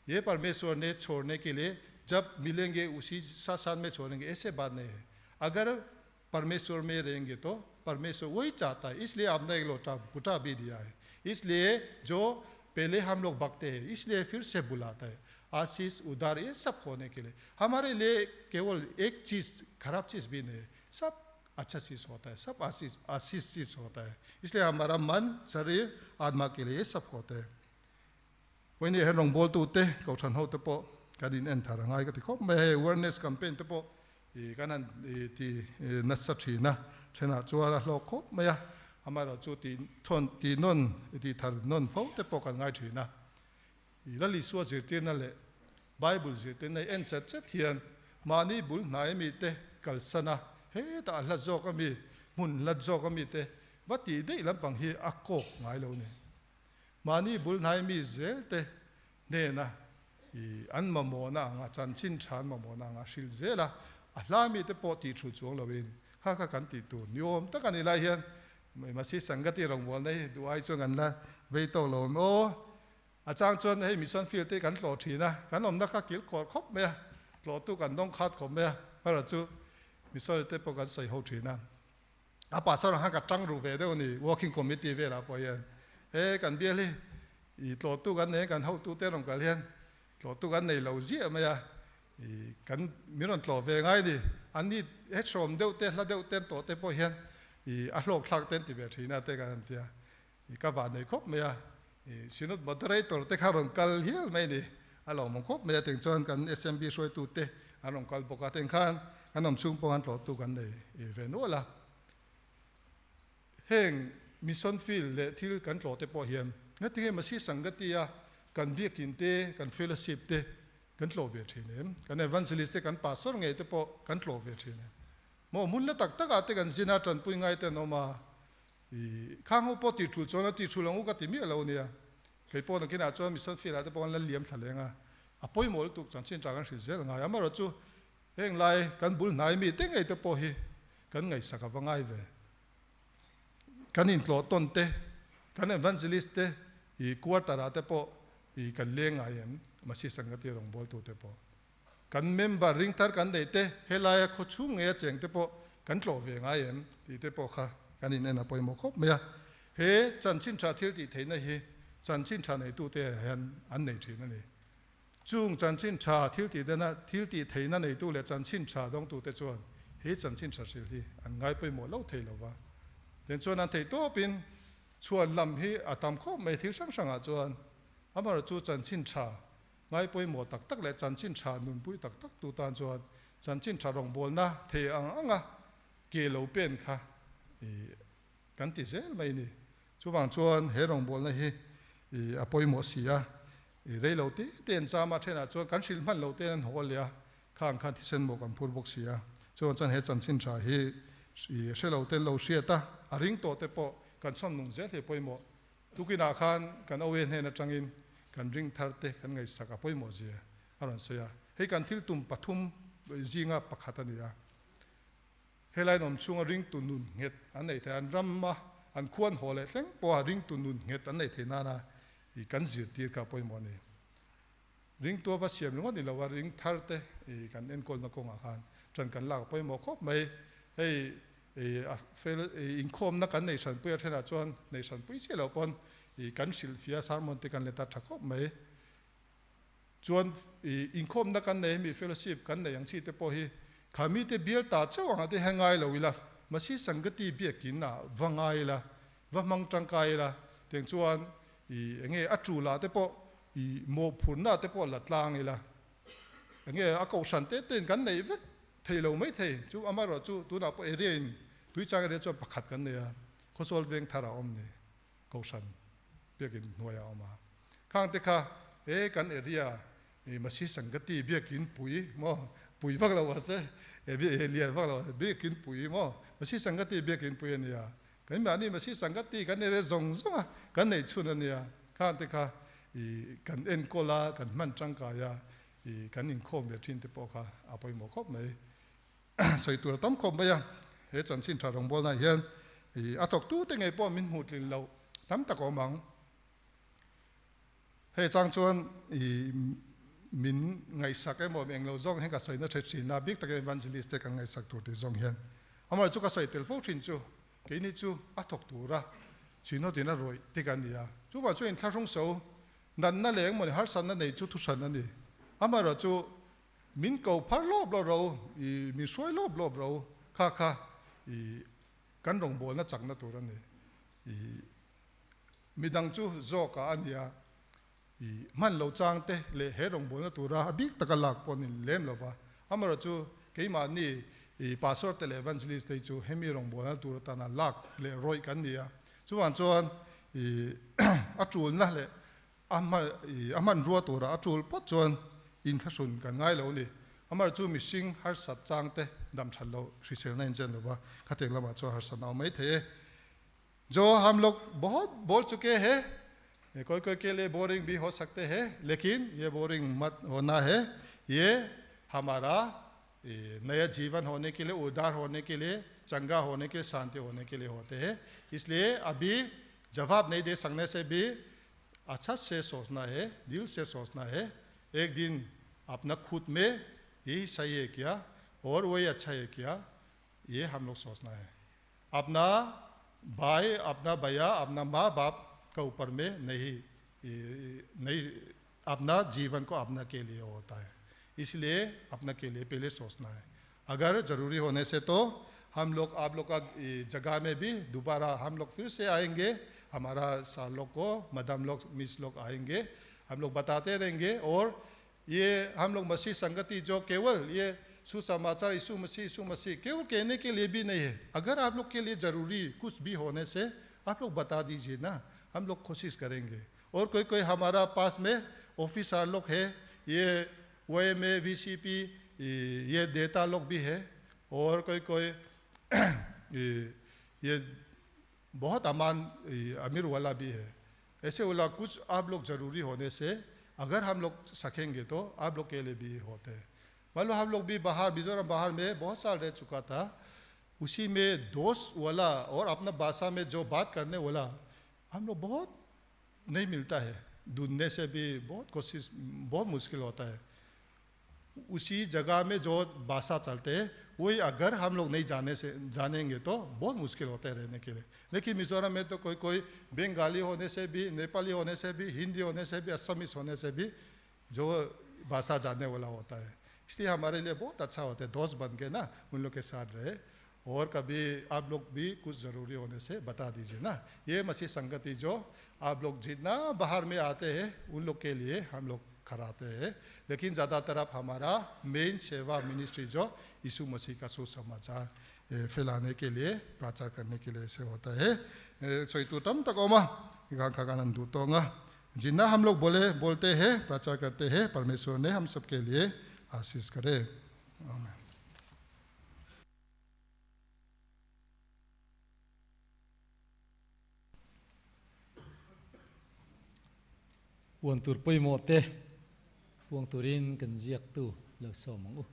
ये परमेश्वर ने छोड़ने के लिए जब मिलेंगे उसी साथ में छोड़ेंगे, ऐसे बात नहीं है। अगर परमेश्वर में रहेंगे तो परमेश्वर वही चाहता है, इसलिए आपने एक लोटा गुटा भी दिया है। इसलिए जो पहले हम लोग बकते हैं, इसलिए फिर से बुलाता है, आशीष उद्धार ये सब होने के लिए। हमारे लिए केवल एक चीज़, खराब चीज़ भी नहीं, सब अच्छा चीज़ होता है, सब आशीष चीज़ होता है। इसलिए हमारा मन, शरीर, आत्मा के लिए ये सब होता है।วันนี้เห็นหลวงพ่อตูเต้เขาฉันเขาตะโปการดินเอ็นทารางไงก็ที่เขาไม่ให้ awareness campaign ตะโปกันนั้นที่นักสัตย์นะชนะจัวละโลกเขาไม่อะอามาเราจูตีทนตีนนที่ทารนนเขาตะโปกันไงทีนะแล้วลิสวจิตนั่นแหละไบเบิลจิตในเอ็นจัดเทียนมานี่บุญไหนมีเตกัลสนะเฮ้แต่ละโจก็มีมุนละโจก็มีเตวัดที่ได้ลำพังเฮอักโกไงเราเนี่ยมานี่บุญไหนมีเจลเตเนี่ยนะอันมาโมนะงาจันชินชานมาโมนะงาชิลเจละลามีแต่ปอตีชุดจวงเราเองข้ากันตีตัวนิยมตั้งกันนี่ไรเฮียนมาสิสังกัดที่โรงพยาบาลได้ดูไอ้จวงกันละเวทโตโลมโออาจารย์จวนให้มิสันฟิลเตกันโหลดทีนะกันอมนักกิลกอดครบไหมโหลดตู้กันต้องคัดครบไหมเพราะเราจูมิสันเตปกันใส่หัวทีนะอาป่าสระหักกับจังรูเวเดวนี่ working committee เวลาพอยันกันเบี้ยเลยอีโหลดตู้กันเนี่ยกันเข้าตู้เต้นลงกันเฮียนโหลดตู้กันในเราเสียไหมกันมีรอนโหลดเวง่ายดิอันนี้เฮ็ดชมเดวเต้ละเดวเต้นโตเต้พอเฮียนอัลโลกทักเต้นติเวทีน่าเต้กันเตียกับวันในครบไหมสินุดบัตรไรตัวเตะข้าวรงกัลเฮียไม่ดีอารมณ์มันครบไม่ได้ถึงจนกัน SMB ช่วยตูเตะอารมณ์กัลปกติขันอันนั้นชุ่มปอนตัวตูกันเลยเวนัวละเฮงมิสันฟิลเลที่กันตัวเตะพอเฮียนงั้นที่มาสิสังกัดที่กันเบียกินเตะกันเฟลชิปเตะกันตัวเวทีเนี่ยกันเอวันซิลิสเตกันปัสสาวะไงเตะพอกันตัวเวทีเนี่ยโมมุนละตักอาเตกันจินาจันปุยไงเตะโนมาข้างหัวปอติดชุดจนติดชุดลงอุกติมีอะไรเนี่ยเคยปอนักกินอาจจะมิสันฟิลาแต่ปอนละเลี้ยมทะเลงอ่ะปอยหมดตุกจันชินจากกันสิเซลงายามาเราจูเฮงไลกันบุญไหนมีเต็งไงแต่ปอฮีกันไงสักว่าไงเวกันอินโตต้นเตกันเอวันซิลิสเตอีกัวตาราแต่ปออีกันเลี้ยงไงมาสิสังกัดที่รองบอลตัวแต่ปอกันเมมเบอร์ริงทาร์กันได้เตเฮลายเขาชุ่งเงี้ยเจงแต่ปอกันโตเวงไงที่แต่ปอค่ะกันนี่นะปอยหมกครบไหมเฮจันชินชาทิลติเทนเฮจันชินชาในตู้เตะเห็นอันไหนทีนั่นเองจุงจันชินชาทิลติเดนะทิลติเทนในตู้เลยจันชินชาต้องตู้เตะจวนเฮจันชินชาทิลติอันไงไปหมดเล่าเทลวะเดินจวนอันเทโตเป็นชวนลำเฮอาตามข้อไม่ทิลช่างอาจวนอามาจูจันชินชาไงไปหมดตักเลยจันชินชานุนปุยตักตู้ตานจวนจันชินชาลงบอลนะเทอังเกลาเป็นค่ะกันติเซลไม่นี่ช่วงชวนเฮรองบอลนะเฮอปอยหมดเสียเรื่องเราเต้นจามาเท่านั้นชวนกันชิลมันเราเต้นหัวเลียข้างที่เส้นบอกกันพูดบอกเสียชวนจันเฮจันสินชาเฮเชื่อเราเต้นเราเสียตาอาริงโตเตปกันซ้ำนุ่งเจเฮปอยหมดทุกินาขันกันเอาเวนเฮนจังอินกันริงทาร์เตกันไงสักปอยหมดเสียอะไรเสียให้กันทิลตุมปฐุมจีงาปักขัดนี่เฮ helai nom chung ring tu nun nget an nei the an ram ma an khuan hole thleng po ring tu nun nget an nei the na na I kan zir tir ka poi mo ni ring to va siam lo ni lo wa ring thar te I kan en kol na ko nga khan tran kan la poi mo khop mai hei fel in khom na kan nei san pui thena chon nei san pui che lo pon I kan silfia sarmon te kan leta thakop mai chuan in khom na kan nei mi fellowship kan nei yang chi te po hi khami te bial ta chawanga te hangai lo ila masi sangati biakin na wangai la wamang tangkai la teng chuan enge atu la te po mo phun na te po la tlang ila enge akau san te ten kan nei vek thei lo mai thei chu amaro chu tu na po area in tui chang re chu pakhat kan ne ya khosol veng thara om ne kausan biakin noya oma khang te kha kan area masi sangati biakin pui mo pui vak la wase lia vak la biakin pui mo masi sangati biakin pui ne ya kan ma ni masi sangati kan ne zong zonga kan nei chuna ne ya khang te kha kan en kola kan man changka ya kan in khom ve thin te po kha apoi mo khop mai soi tur tam khom ba ya he chan sin tha rong bol na hian atok tu te ngai po min hu tlin lo tam ta ko mang he chang chuan min ngai sak e mo meng lo zong he ka soi na the na big ta evangelist te ka ngai sak tu te zong hian amar chu ka soi tel fo thin chu ke ni chu atok tu ra chino dina roi te kan dia chu wa chu in thla rong so nan na leng mo har san na nei chu thu san na ni amara chu min ko phar lob lo ro mi soi lob ro kha kha kan rong bol na chak na tur ani midang chu zo ka ania man lo chang te le he rong bol na tura big takalak pon in lem lova amara chu keima ni pastor te le evangelist te chu hemi rong bol na tur ta na lak le roi kan nia chuan chuan atul na le aman ruwa tura atul pot chuan in thasun kan ngai lo ni amar chu missing har sat chang te dam thal lo risel na injen lova khatek lama chu har sanau mai the जो हम लोग बहुत बोल चुके हैं कोई कोई के लिए बोरिंग भी हो सकते हैं लेकिन ये बोरिंग मत होना है ये हमारा नया जीवन होने के लिए उद्धार होने के लिए चंगा होने के लिए शांति होने के लिए होते हैं इसलिए अभी जवाब नहीं दे सकने से भी अच्छा से सोचना है दिल से सोचना है एक दिन अपना खुद में यही सही है क्या और वही अच्छा है क्या ये हम लोग सोचना है अपना भाई अपना भैया अपना माँ बाप का ऊपर में नहीं अपना जीवन को अपना के लिए होता है इसलिए अपना के लिए पहले सोचना है अगर ज़रूरी होने से तो हम लोग आप लोग का जगह में भी दोबारा हम लोग फिर से आएंगे हमारा सार लोग को मदम लोग मिस लोग आएंगे हम लोग बताते रहेंगे और ये हम लोग मसीह संगति जो केवल ये सुसमाचार यीशु मसीह केवल कहने के लिए भी नहीं है अगर आप लोग के लिए ज़रूरी कुछ भी होने से आप लोग बता दीजिए ना हम लोग कोशिश करेंगे और कोई कोई हमारा पास में ऑफिसर लोग है ये वे में VCP ये देता लोग भी है और कोई कोई ये बहुत अमीर वाला भी है ऐसे वाला कुछ आप लोग ज़रूरी होने से अगर हम लोग सकेंगे तो आप लोग के लिए भी होते हैं मान लो हम लोग भी बाहर मिजोरम बाहर में बहुत साल रह चुका था उसी में दोस्त वाला और अपना भाषा में जो बात करने वाला हम लोग बहुत नहीं मिलता है ढूंढने से भी बहुत मुश्किल होता है उसी जगह में जो भाषा चलते हैं वही अगर हम लोग नहीं जानेंगे तो बहुत मुश्किल होता है रहने के लिए लेकिन मिजोरम में तो कोई कोई बंगाली होने से भी नेपाली होने से भी हिंदी होने से भी असमीज होने से भी जो भाषा जानने वाला होता है इसलिए हमारे लिए बहुत अच्छा होता है दोस्त बन के ना उन लोग के साथ रहे और कभी आप लोग भी कुछ ज़रूरी होने से बता दीजिए ना ये मसीह संगति जो आप लोग जितना बाहर में आते हैं उन लोग के लिए हम लोग कराते हैं लेकिन ज़्यादातर आप हमारा मेन सेवा मिनिस्ट्री जो यीशु मसीह का सुसमाचार फैलाने के लिए प्रचार करने के लिए ऐसे होता है सोईतुतम तकोमा गांखागानंदुतोंगा जितना हम लोग बोलते हैं प्रचार करते हैं परमेश्वर ने हम सबके लिए आशीष करे आमीन buông tur pui mo te buông turin kan ziak tu lo so mang u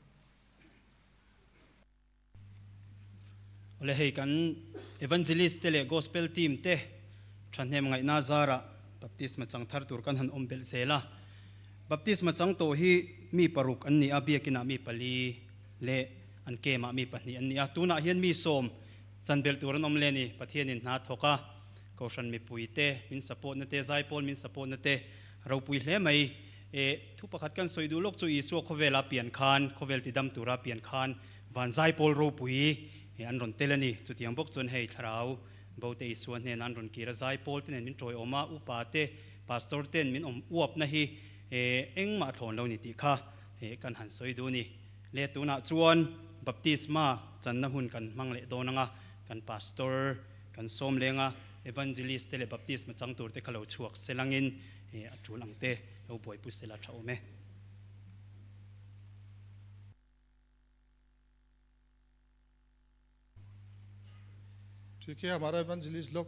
le hei kan evangelist te le gospel team te thanhem ngai na zara baptisma chang thar tur kan han ombel zela baptisma chang to hi mi paruk an ni abiakina mi pali le an kema mi pahni an ni atuna hian mi som chanbel tur an om le ni pathian in na thoka kaushan mi puite min support na te zai pol min support na te ro pui hle mai thu pakhat kan soidu lok chu isu khowela pian khan khovel ti dam tura pian khan van zai pol ro pui an ron telani chutiang bok chon hei tharau bote isuan ne nan ron kira zai pol ten min troi oma upa te pastor ten min om uap na hi engma thon lo ni ti kha kan han soidu ni le tuna chuan baptisma channa hun kan mangle donanga kan pastor kan som lenga evangelist te le baptisma changtur te khalo chuak selangin atul angte lo boi pu sela thaume ठीक है हमारा evangelist लोग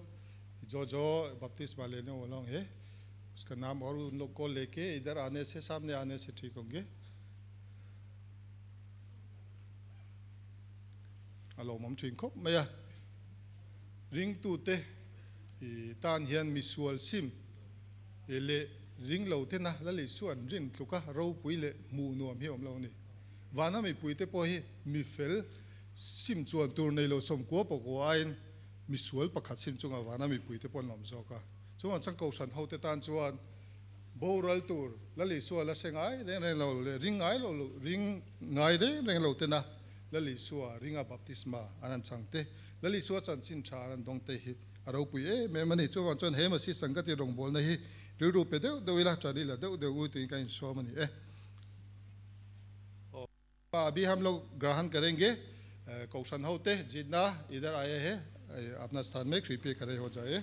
जो जो बपतिस्मा लेने वाले होंगे उसका नाम और उन लोग को लेके इधर आने से सामने आने से ठीक होंगे हेलो मम चिंको मैं रिंग टूटे तान हियन मिसुअल सिम ले रिंग लोते ना लले सुअन रिन तुका रो पुइले मु नुम ही हमलो नि वाना mi puite po hi mi fel sim chuan tur nei lo som ko po ko ain mi sual pakhat sim chunga wana mi puite pon lom zoka chuan chang ko san hote tan chuan boral tur lali sual la sengai re lo ring ai lo ring ngai re lo te na lali suwa ringa baptisma anan changte lali suwa chan chin tha an dong te hi aro pui me mani chuan chon he ma si sangati rong bol na hi ru ru pe de ila chani la de u tin kain so mani अभी हम लोग ग्रहण करेंगे कौशन होते जितना इधर आए हैं अपना स्थान में कृपया करे हो जाए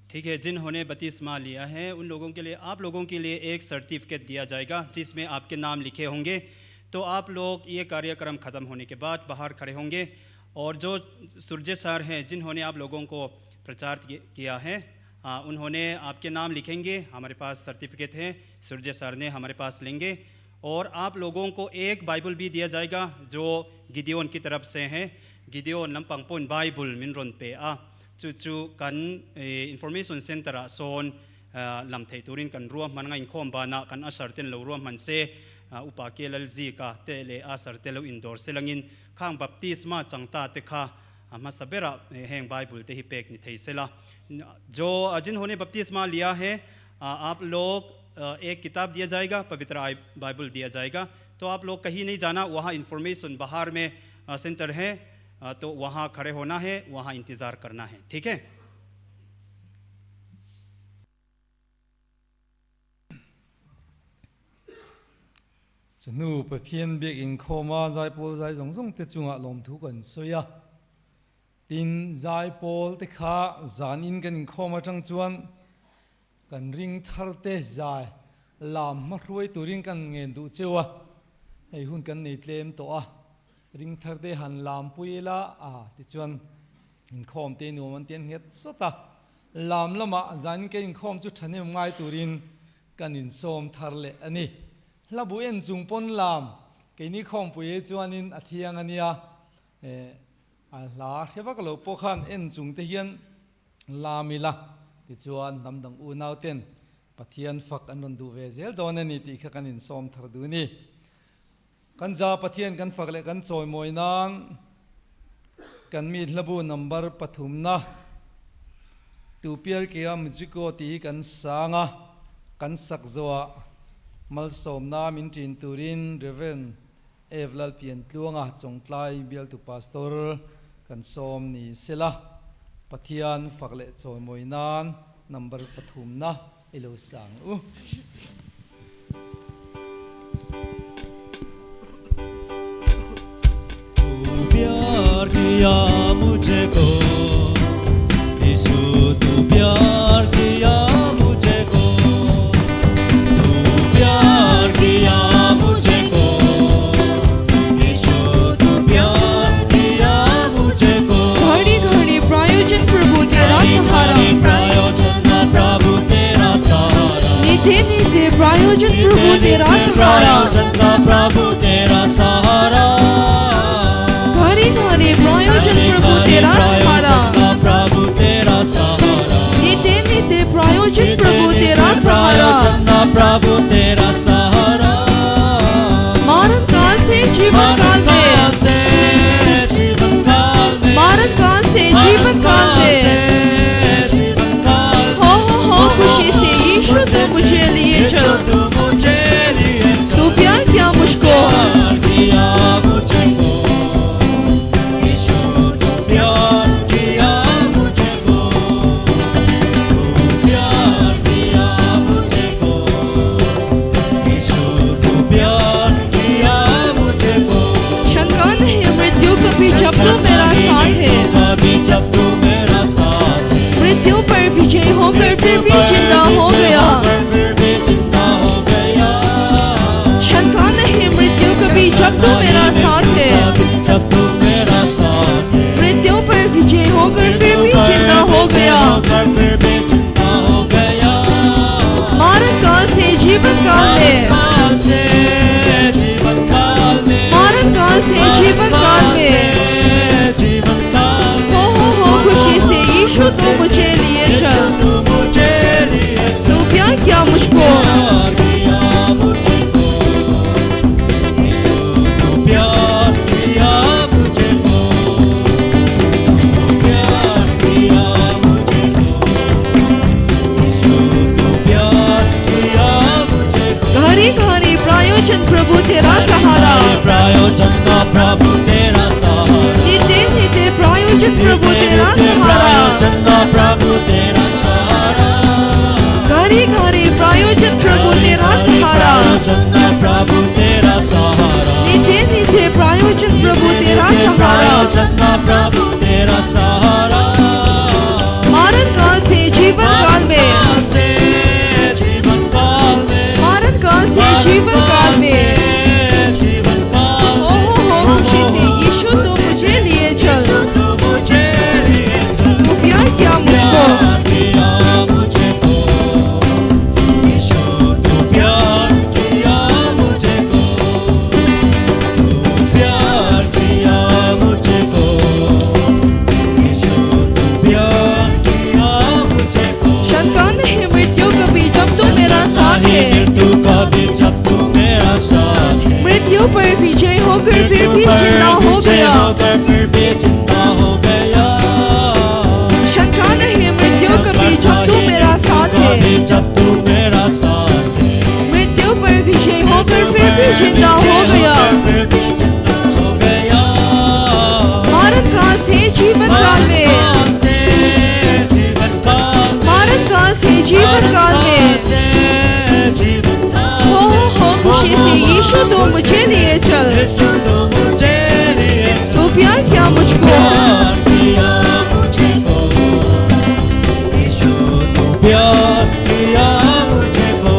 ठीक है, जिन्होंने बपतिस्मा लिया है उन लोगों के लिए, आप लोगों के लिए एक सर्टिफिकेट दिया जाएगा जिसमें आपके नाम लिखे होंगे। तो आप लोग ये कार्यक्रम ख़त्म होने के बाद बाहर खड़े होंगे और जो सूर्य सर हैं जिन्होंने आप लोगों को प्रचार किया है उन्होंने आपके नाम लिखेंगे। हमारे पास सर्टिफिकेट है, सूर्य सर ने हमारे पास लेंगे। और आप लोगों को एक बाइबल भी दिया जाएगा जो गिदियोन की तरफ से है। गिदियोन लंपांगपुन बाइबल मिनरोन पे चुचु कन इंफॉर्मेशन सेंटर सोन लमथे तुरिन कन रुआ मनगा इनकोम बाना कन असरतेन लो रुआ मन से उपाके ललजी का तेले असरतेलो इंडोर सेलंगिन खांग बपतिस्मा चंगता ते खा हम सबेरा हैंग बाइबल ते ही पेक नि थे सेला। जो जिन्होंने बपतिस्मा लिया है आप लोग एक किताब दिया जाएगा, पवित्र बाइबल दिया जाएगा। तो आप लोग कहीं नहीं जाना, वहाँ इंफॉर्मेशन बाहर में सेंटर है तो वहाँ खड़े होना है, वहाँ इंतज़ार करना है, ठीक है। चनु पखियन बेग इन खोमा जाय पोल जाय जोंग ते चुंगा लोम थु kan soya tin जाय पोल ते खा जान इन kan खोमा chang chuan kan ring thar te जाय lam ma ruai turing kan ngen du chewa hei hun kan nei tlem to a ring thar te han lam puila ti chuan in khom te no man ten het sota lam lama zan ke in khom chu thane ngai turin kan in som thar le ani labu en chung pon lam ke ni khom puye chuan in athiang ania a la hewa ka lo po khan en chung te hian lamila ti chuan namdang u nau ten pathian fak anon du ve zel don ani ti kha kan in som thar du ni kan za pathian kan fak le kan choi moi nan kan mi labu number pathumna tu pier ke am jiko ti kan sanga kan sak zoa mal som na min tin turin reven evlal pian tluanga chongtlai bial tu pastor kan som ni sela pathian fak le choi moi nan number pathumna ilo sang u प्यार किया मुझे को यीशु तू प्यार किया मुझे को तू प्यार किया मुझे को यीशु तू प्यार किया मुझे को घड़ी घड़ी प्रायोजन प्रभु तेरा सहारा प्रायोजन प्रभु तेरा सहारा निधे निधे प्रायोजन प्रभु तेरा सहारा प्रायोजन प्रभु तेरा सहारा घड़ी घड़ी प्रायोजन प्रभु तेरा सहारा प्रभु तेरा सहारा निधे निधे प्रायोजन प्रभु तेरा सहारा प्रभु तेरा सहारा मारन काल से जीवन काल में मारन काल से जीवन काल में हो खुशी से यीशु तू मुझे लिए चल तू प्यार किया मुझको जब तू मेरा साथ है मृत्यु पर विजय होकर फिर भी जिंदा हो गया शंका नहीं मृत्यु कभी जब तू मेरा साथ है जब तू मेरा साथ है मृत्यु पर विजय होकर फिर भी जिंदा हो गया मारन काल से जीवन काल में मारन काल से जीवन काल में खुशी से यीशु तू मुझे लिए चल तू प्यार किया मुझको घड़ी घड़ी प्रायोजन प्रभु तेरा सहारा प्रायोजन का प्रभु तेरा सहारा नित्य नित्य प्रायोजन प्रभु तेरा सहारा प्रभु तेरा सहारा घड़ी घड़ी प्रायोजन प्रभु तेरा सहारा प्रभु तेरा सहारा नित्य नित्य प्रायोजन प्रभु तेरा सहारा प्रभु तेरा सहारा मारन काल से जीवन भी जिंदा हो गया। फिर भी जिंदा हो गया। शंका नहीं मृत्यु कभी जब तू मेरा साथ है। जब तू मेरा साथ है। मृत्यु पर विजय होकर फिर भी जिंदा हो गया। फिर भी जिंदा हो गया। मरण काल से जीवन काल में, मरण काल से जीवन काल में, हो खुशी से यीशु तू मुझे लिए चल। तू प्यार किया मुझको, प्यार किया मुझको,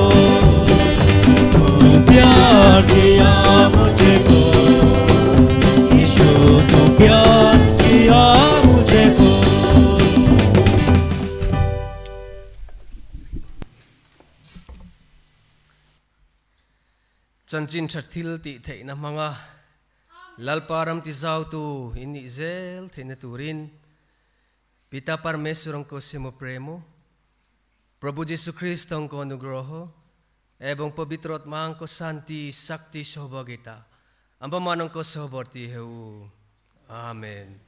तू प्यार किया मुझको, यीशु तू प्यार किया मुझको। Chanchin Chathil ti thei na mga lalparam ti zau tu ini zel thei na turin Pita Parmeshwarang ko simopremo प्रभु जीशु ख्रिस्त को अनुग्रह एवं पवित्र आत्मा को शांति शक्ति सहभागिता अंबमान को सहवर्ती है आमेन।